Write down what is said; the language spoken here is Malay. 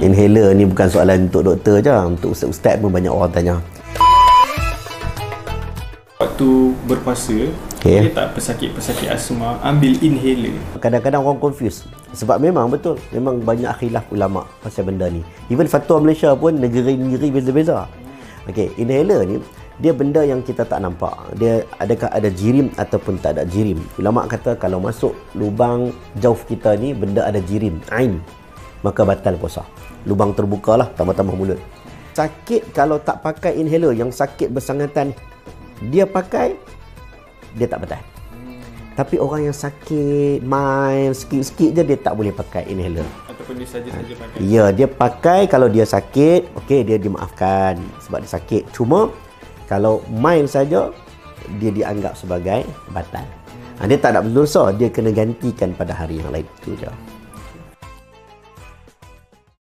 Inhaler ni bukan soalan untuk doktor je, untuk ustaz-ustaz pun banyak orang tanya. Waktu berpuasa, dia tak pesakit-pesakit asma, ambil inhaler. Kadang-kadang orang confuse. Sebab memang betul, memang banyak khilaf ulama pasal benda ni. Even fatwa Malaysia pun negeri-negeri beza-beza. Okey, inhaler ni dia benda yang kita tak nampak. Dia adakah ada jirim ataupun tak ada jirim. Ulama kata kalau masuk lubang jauf kita ni benda ada jirim, ain, maka batal puasa. Lubang terbuka lah, tambah-tambah mulut. Sakit kalau tak pakai inhaler, yang sakit bersangatan, dia pakai, dia tak batal. Tapi orang yang sakit, main sikit-sikit je, dia tak boleh pakai inhaler. Ataupun dia saja-saja pakai. Ya, dia pakai kalau dia sakit, okey, dia dimaafkan sebab dia sakit. Cuma kalau main saja, dia dianggap sebagai batal. Dia tak nak berdosa, dia kena gantikan pada hari yang lain. Itu je.